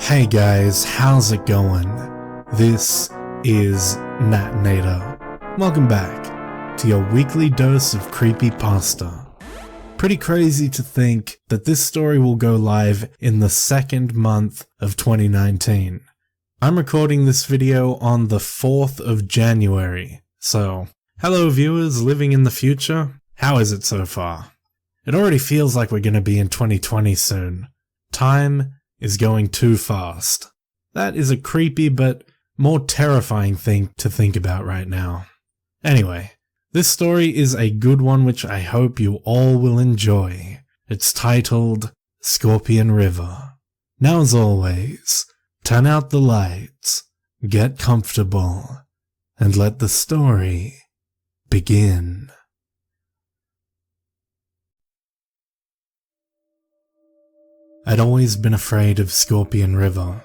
Hey guys, how's it going? This is Natnator. Welcome back to your weekly dose of creepypasta. Pretty crazy to think that this story will go live in the second month of 2019. I'm recording this video on the 4th of January, so hello viewers living in the future, how is it so far? It already feels like we're gonna be in 2020 soon. Time is going too fast. That is a creepy but more terrifying thing to think about right now. Anyway, this story is a good one which I hope you all will enjoy. It's titled Scorpion River. Now as always, turn out the lights, get comfortable, and let the story begin. I'd always been afraid of Scorpion River.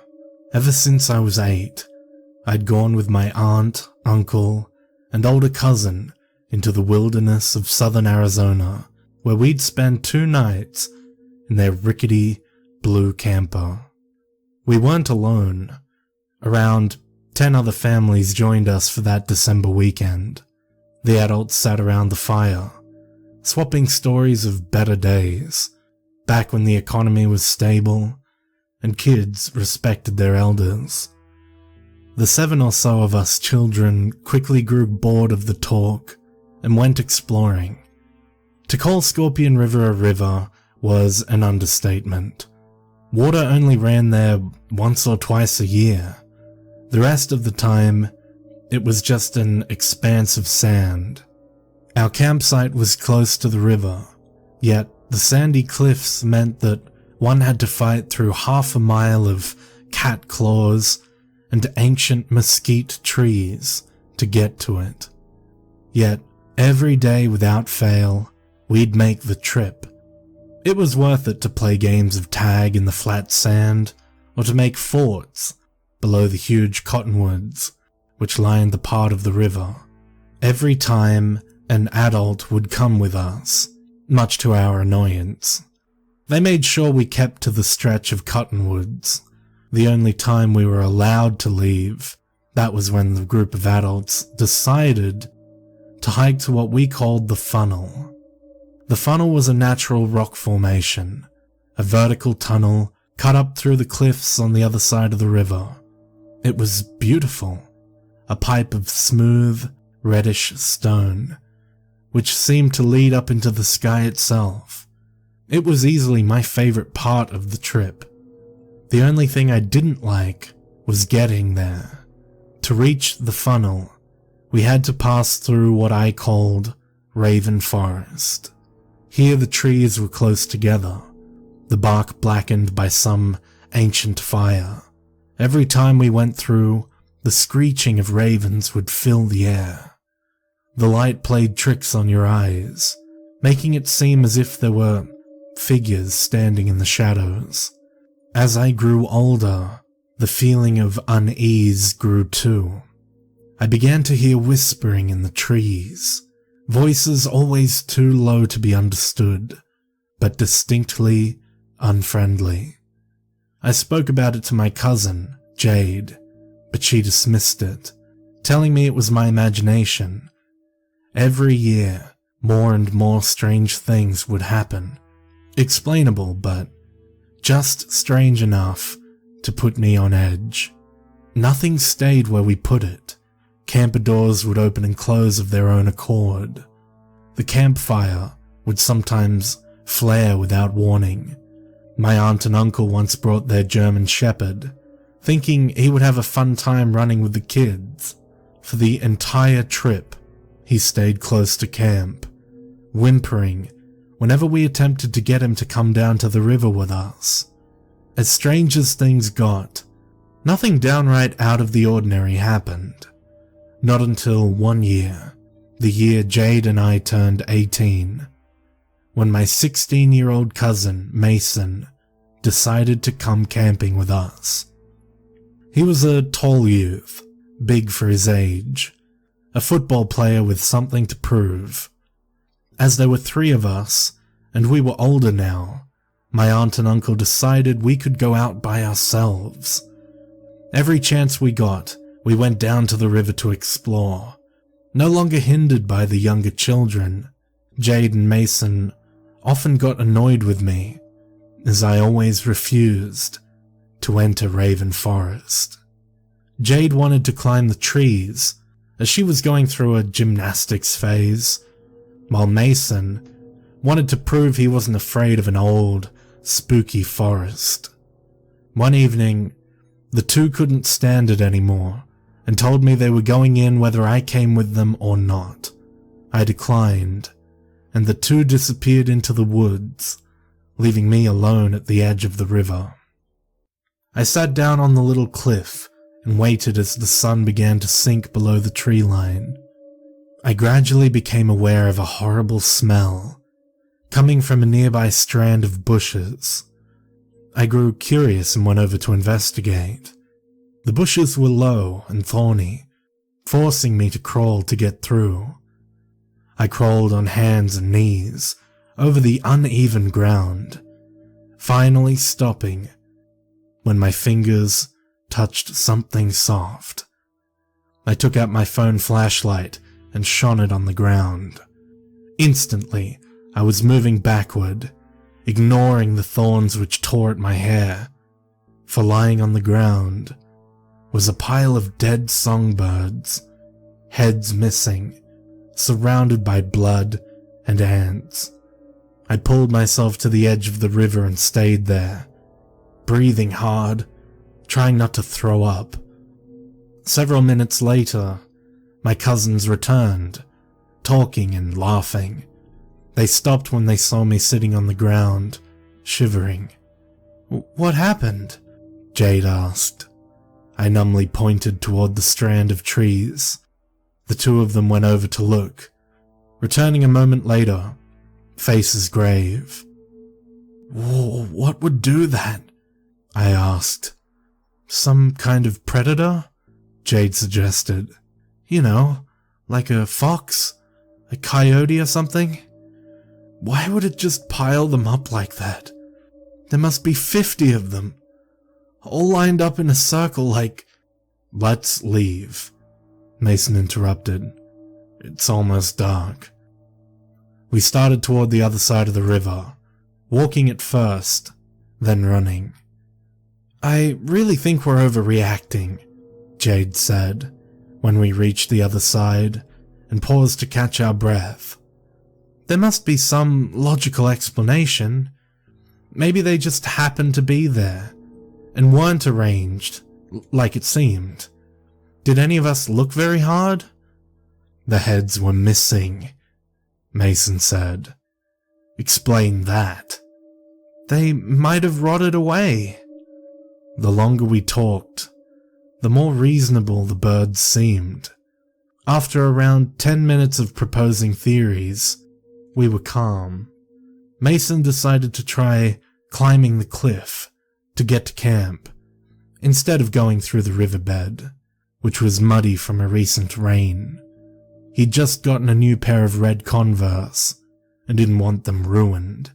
Ever since I was 8, I'd gone with my aunt, uncle, and older cousin into the wilderness of southern Arizona, where we'd spend 2 nights in their rickety blue camper. We weren't alone. Around 10 other families joined us for that December weekend. The adults sat around the fire, swapping stories of better days, back when the economy was stable and kids respected their elders. The 7 or so of us children quickly grew bored of the talk and went exploring. To call Scorpion River a river was an understatement. Water only ran there once or twice a year. The rest of the time, it was just an expanse of sand. Our campsite was close to the river, yet the sandy cliffs meant that one had to fight through half a mile of cat claws and ancient mesquite trees to get to it. Yet, every day without fail, we'd make the trip. It was worth it to play games of tag in the flat sand, or to make forts below the huge cottonwoods which lined the part of the river. Every time, an adult would come with us, much to our annoyance. They made sure we kept to the stretch of cottonwoods. The only time we were allowed to leave, that was when the group of adults decided to hike to what we called the funnel. The funnel was a natural rock formation, a vertical tunnel cut up through the cliffs on the other side of the river. It was beautiful, a pipe of smooth, reddish stone, which seemed to lead up into the sky itself. It was easily my favorite part of the trip. The only thing I didn't like was getting there. To reach the funnel, we had to pass through what I called Raven Forest. Here the trees were close together, the bark blackened by some ancient fire. Every time we went through, the screeching of ravens would fill the air. The light played tricks on your eyes, making it seem as if there were figures standing in the shadows. As I grew older, the feeling of unease grew too. I began to hear whispering in the trees, voices always too low to be understood, but distinctly unfriendly. I spoke about it to my cousin, Jade, but she dismissed it, telling me it was my imagination. Every year, more and more strange things would happen. Explainable, but just strange enough to put me on edge. Nothing stayed where we put it. Camper doors would open and close of their own accord. The campfire would sometimes flare without warning. My aunt and uncle once brought their German Shepherd, thinking he would have a fun time running with the kids. For the entire trip, he stayed close to camp, whimpering whenever we attempted to get him to come down to the river with us. As strange as things got, nothing downright out of the ordinary happened. Not until one year, the year Jade and I turned 18, when my 16-year-old cousin, Mason, decided to come camping with us. He was a tall youth, big for his age, a football player with something to prove. As there were 3 of us, and we were older now, my aunt and uncle decided we could go out by ourselves. Every chance we got, we went down to the river to explore, no longer hindered by the younger children. Jade and Mason often got annoyed with me, as I always refused to enter Raven Forest. Jade wanted to climb the trees, as she was going through a gymnastics phase, while Mason wanted to prove he wasn't afraid of an old, spooky forest. One evening, the two couldn't stand it anymore and told me they were going in whether I came with them or not. I declined, and the two disappeared into the woods, leaving me alone at the edge of the river. I sat down on the little cliff and waited as the sun began to sink below the tree line. I gradually became aware of a horrible smell coming from a nearby strand of bushes. I grew curious and went over to investigate. The bushes were low and thorny, forcing me to crawl to get through. I crawled on hands and knees over the uneven ground, finally stopping when my fingers touched something soft. I took out my phone flashlight and shone it on the ground. Instantly, I was moving backward, ignoring the thorns which tore at my hair, for lying on the ground was a pile of dead songbirds, heads missing, surrounded by blood and ants. I pulled myself to the edge of the river and stayed there, breathing hard, trying not to throw up. Several minutes later, my cousins returned, talking and laughing. They stopped when they saw me sitting on the ground, shivering. "What happened?" Jade asked. I numbly pointed toward the strand of trees. The two of them went over to look, returning a moment later, faces grave. "What would do that?" I asked. "Some kind of predator?" Jade suggested. "You know, like a fox, a coyote or something. Why would it just pile them up like that? There must be 50 of them, all lined up in a circle like—" "Let's leave," Mason interrupted. "It's almost dark." We started toward the other side of the river, walking at first, then running. "I really think we're overreacting," Jade said, when we reached the other side and paused to catch our breath. "There must be some logical explanation. Maybe they just happened to be there and weren't arranged, like it seemed. Did any of us look very hard?" "The heads were missing," Mason said. "Explain that." "They might have rotted away." The longer we talked, the more reasonable the birds seemed. After around 10 minutes of proposing theories, we were calm. Mason decided to try climbing the cliff to get to camp, instead of going through the riverbed, which was muddy from a recent rain. He'd just gotten a new pair of red Converse and didn't want them ruined.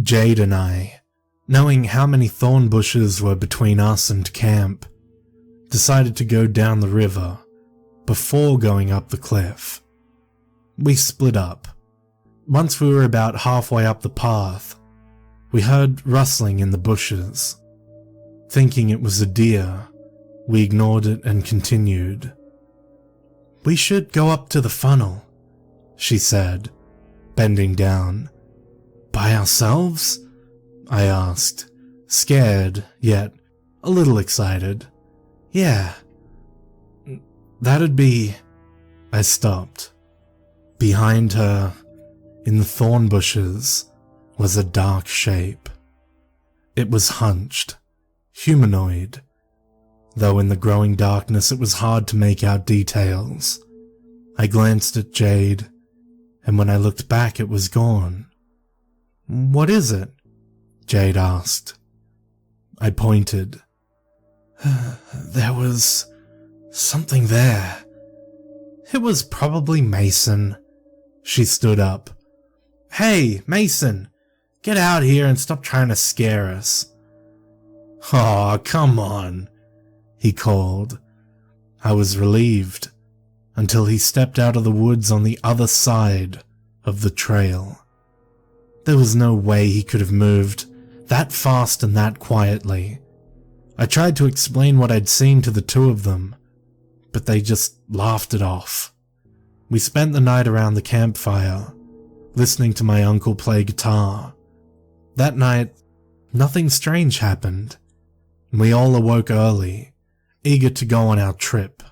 Jade and I, knowing how many thorn bushes were between us and camp, decided to go down the river before going up the cliff. We split up. Once we were about halfway up the path, we heard rustling in the bushes. Thinking it was a deer, we ignored it and continued. "We should go up to the funnel," she said, bending down. "By ourselves?" I asked, scared, yet a little excited. "Yeah." "That'd be—" I stopped. Behind her, in the thorn bushes, was a dark shape. It was hunched, humanoid, though in the growing darkness it was hard to make out details. I glanced at Jade, and when I looked back it was gone. "What is it?" Jade asked. I pointed. "There was something there." "It was probably Mason." She stood up. "Hey, Mason! Get out here and stop trying to scare us." "Aw, come on," he called. I was relieved, until he stepped out of the woods on the other side of the trail. There was no way he could have moved that fast and that quietly. I tried to explain what I'd seen to the two of them, but they just laughed it off. We spent the night around the campfire, listening to my uncle play guitar. That night, nothing strange happened, and we all awoke early, eager to go on our trip.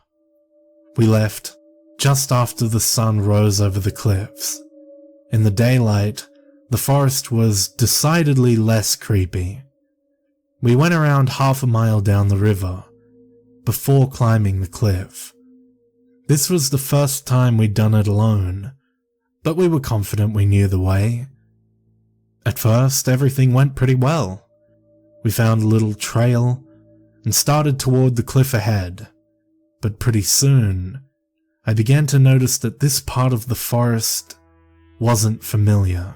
We left just after the sun rose over the cliffs. In the daylight, the forest was decidedly less creepy. We went around half a mile down the river before climbing the cliff. This was the first time we'd done it alone, but we were confident we knew the way. At first, everything went pretty well. We found a little trail and started toward the cliff ahead, but pretty soon, I began to notice that this part of the forest wasn't familiar.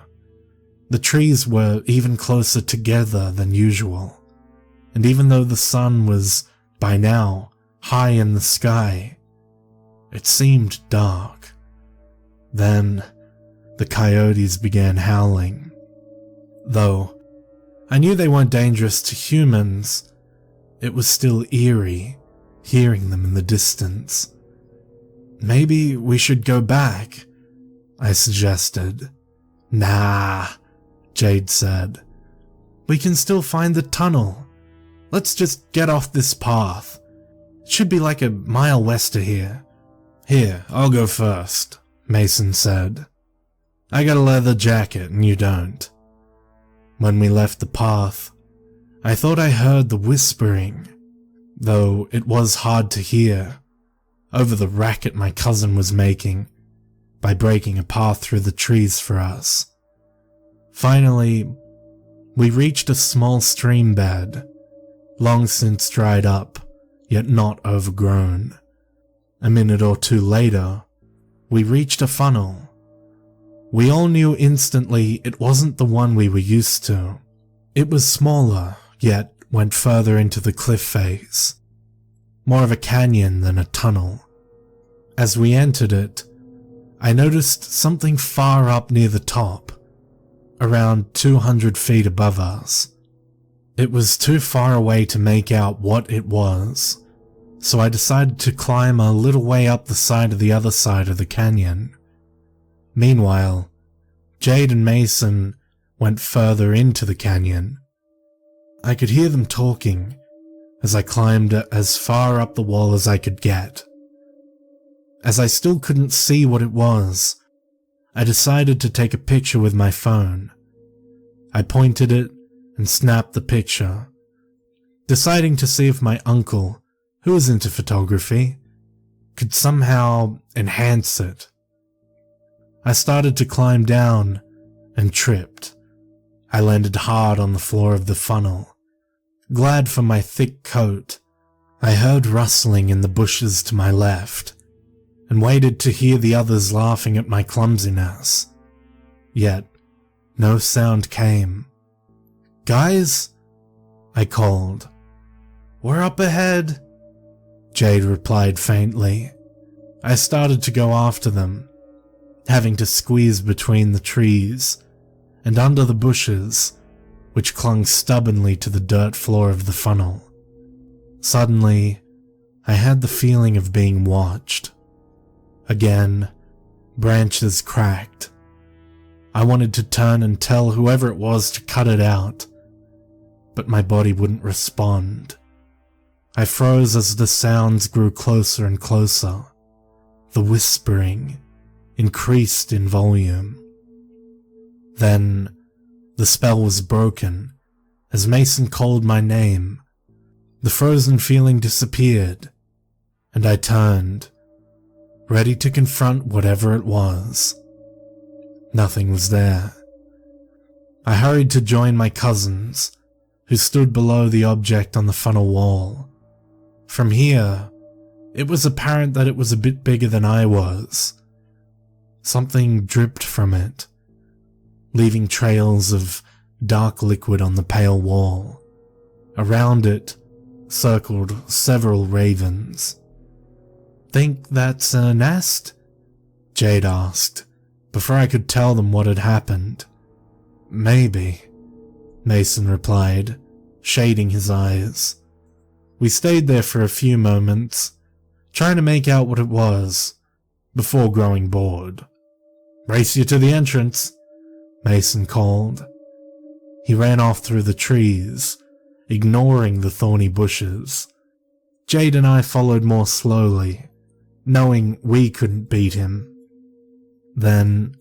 The trees were even closer together than usual, and even though the sun was, by now, high in the sky, it seemed dark. Then, the coyotes began howling. Though I knew they weren't dangerous to humans, it was still eerie hearing them in the distance. "Maybe we should go back," I suggested. "Nah," Jade said. "We can still find the tunnel. Let's just get off this path. It should be like a mile west of here." "Here, I'll go first," Mason said. "I got a leather jacket and you don't." When we left the path, I thought I heard the whispering, though it was hard to hear, over the racket my cousin was making by breaking a path through the trees for us. Finally, we reached a small stream bed, long since dried up, yet not overgrown. A minute or two later, we reached a funnel. We all knew instantly it wasn't the one we were used to. It was smaller, yet went further into the cliff face. More of a canyon than a tunnel. As we entered it, I noticed something far up near the top, around 200 feet above us. It was too far away to make out what it was, so I decided to climb a little way up the side of the other side of the canyon. Meanwhile, Jade and Mason went further into the canyon. I could hear them talking as I climbed as far up the wall as I could get. As I still couldn't see what it was, I decided to take a picture with my phone. I pointed it and snapped the picture, deciding to see if my uncle, who was into photography, could somehow enhance it. I started to climb down and tripped. I landed hard on the floor of the funnel. Glad for my thick coat, I heard rustling in the bushes to my left and waited to hear the others laughing at my clumsiness. Yet, no sound came. "Guys?" I called. "We're up ahead," Jade replied faintly. I started to go after them, having to squeeze between the trees and under the bushes, which clung stubbornly to the dirt floor of the funnel. Suddenly, I had the feeling of being watched. Again, branches cracked. I wanted to turn and tell whoever it was to cut it out, but my body wouldn't respond. I froze as the sounds grew closer and closer. The whispering increased in volume. Then, the spell was broken as Mason called my name. The frozen feeling disappeared, and I turned, ready to confront whatever it was. Nothing was there. I hurried to join my cousins, who stood below the object on the funnel wall. From here, it was apparent that it was a bit bigger than I was. Something dripped from it, leaving trails of dark liquid on the pale wall. Around it circled several ravens. "Think that's a nest?" Jade asked, before I could tell them what had happened. "Maybe," Mason replied, shading his eyes. We stayed there for a few moments, trying to make out what it was, before growing bored. "Race you to the entrance," Mason called. He ran off through the trees, ignoring the thorny bushes. Jade and I followed more slowly, knowing we couldn't beat him. Then,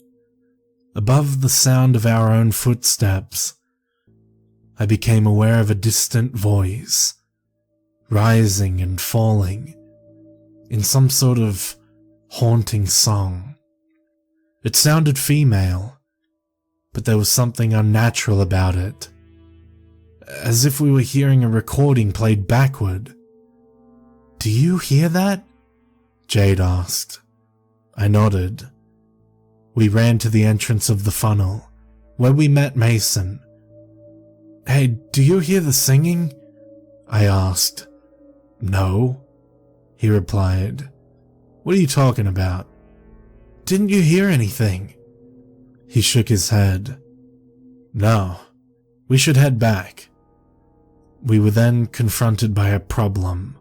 above the sound of our own footsteps, I became aware of a distant voice, rising and falling, in some sort of haunting song. It sounded female, but there was something unnatural about it, as if we were hearing a recording played backward. "Do you hear that?" Jade asked. I nodded. We ran to the entrance of the funnel, where we met Mason. "Hey, do you hear the singing?" I asked. "No," he replied. "What are you talking about?" "Didn't you hear anything?" He shook his head. "No, we should head back." We were then confronted by a problem.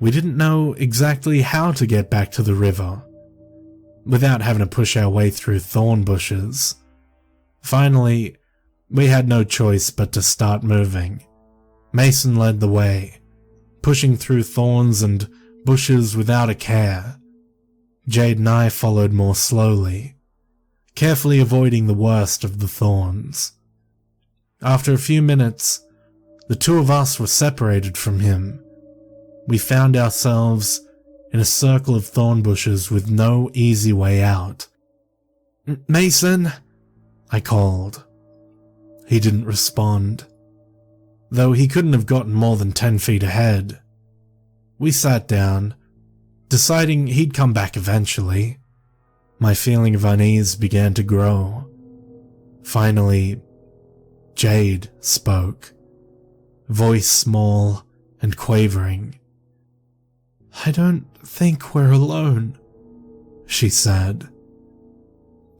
We didn't know exactly how to get back to the river, without having to push our way through thorn bushes. Finally, we had no choice but to start moving. Mason led the way, pushing through thorns and bushes without a care. Jade and I followed more slowly, carefully avoiding the worst of the thorns. After a few minutes, the two of us were separated from him. We found ourselves in a circle of thorn bushes with no easy way out. "Mason," I called. He didn't respond, though he couldn't have gotten more than 10 feet ahead. We sat down, deciding he'd come back eventually. My feeling of unease began to grow. Finally, Jade spoke, voice small and quavering. "I don't think we're alone," she said.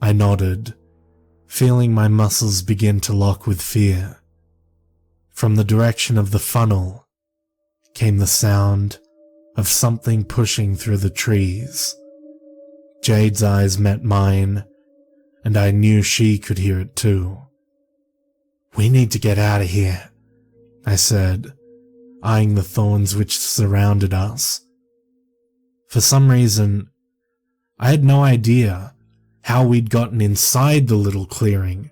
I nodded, feeling my muscles begin to lock with fear. From the direction of the funnel came the sound of something pushing through the trees. Jade's eyes met mine, and I knew she could hear it too. "We need to get out of here," I said, eyeing the thorns which surrounded us. For some reason, I had no idea how we'd gotten inside the little clearing.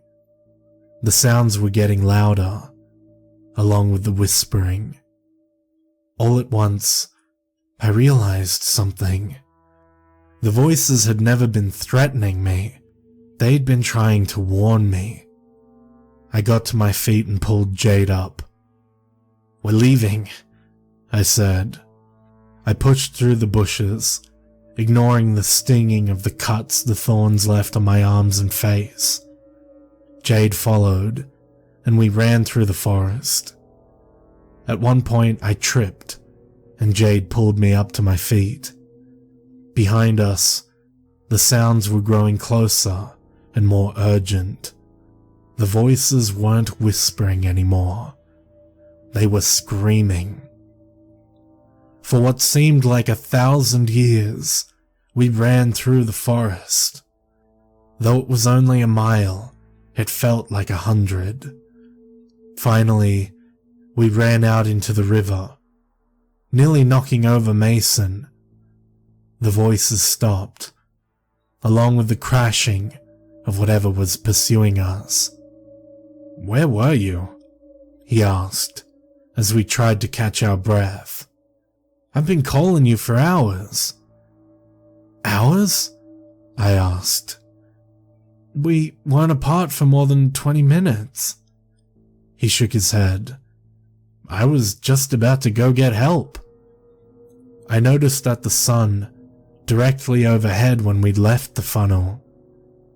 The sounds were getting louder, along with the whispering. All at once, I realized something. The voices had never been threatening me. They'd been trying to warn me. I got to my feet and pulled Jade up. "We're leaving," I said. I pushed through the bushes, ignoring the stinging of the cuts the thorns left on my arms and face. Jade followed, and we ran through the forest. At one point I tripped, and Jade pulled me up to my feet. Behind us, the sounds were growing closer and more urgent. The voices weren't whispering anymore. They were screaming. For what seemed like 1,000 years, we ran through the forest. Though it was only a mile, it felt like 100. Finally, we ran out into the river, nearly knocking over Mason. The voices stopped, along with the crashing of whatever was pursuing us. "Where were you?" he asked, as we tried to catch our breath. "I've been calling you for hours." "Hours?" I asked. "We weren't apart for more than 20 minutes. He shook his head. "I was just about to go get help." I noticed that the sun, directly overhead when we'd left the funnel,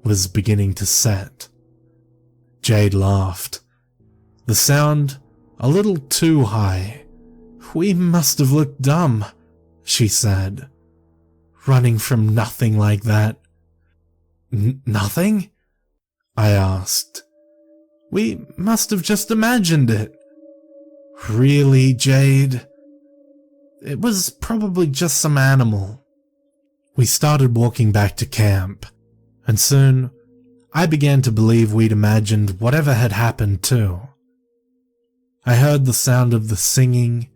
was beginning to set. Jade laughed. The sound a little too high. "We must have looked dumb," she said. "Running from nothing like that." Nothing? I asked. "We must have just imagined it." "Really, Jade?" "It was probably just some animal." We started walking back to camp, and soon I began to believe we'd imagined whatever had happened too. I heard the sound of the singing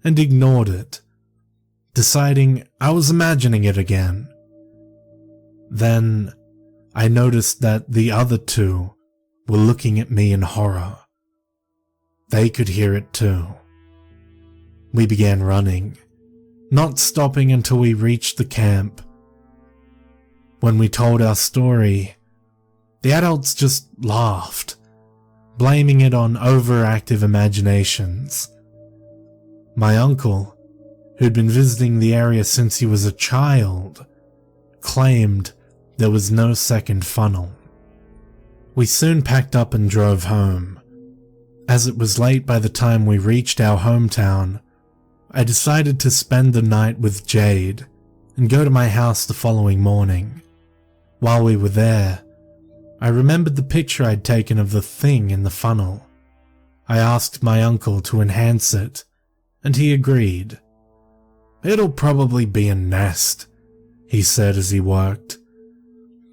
and ignored it, deciding I was imagining it again. Then I noticed that the other two were looking at me in horror. They could hear it too. We began running, not stopping until we reached the camp. When we told our story, the adults just laughed, blaming it on overactive imaginations. My uncle, who'd been visiting the area since he was a child, claimed there was no second funnel. We soon packed up and drove home. As it was late by the time we reached our hometown, I decided to spend the night with Jade and go to my house the following morning. While we were there, I remembered the picture I'd taken of the thing in the funnel. I asked my uncle to enhance it, and he agreed. "It'll probably be a nest," he said as he worked.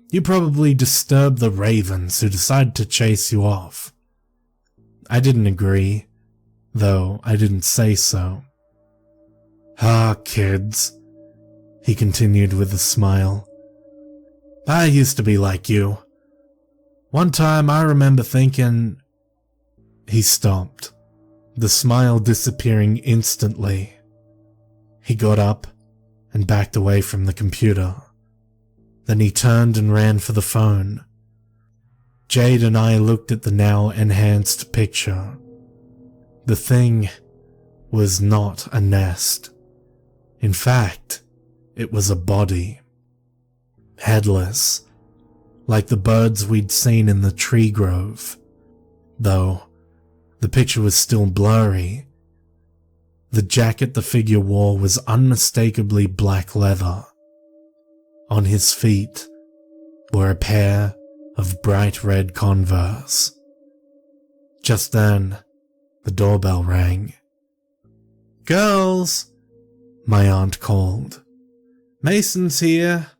"You probably disturbed the ravens who decided to chase you off." I didn't agree, though I didn't say so. "Ah, kids," he continued with a smile. "I used to be like you. One time I remember thinking—" He stopped, the smile disappearing instantly. He got up and backed away from the computer. Then he turned and ran for the phone. Jade and I looked at the now enhanced picture. The thing was not a nest. In fact, it was a body. Headless, like the birds we'd seen in the tree grove, though the picture was still blurry. The jacket the figure wore was unmistakably black leather. On his feet were a pair of bright red Converse. Just then, the doorbell rang. "Girls," my aunt called. "Mason's here."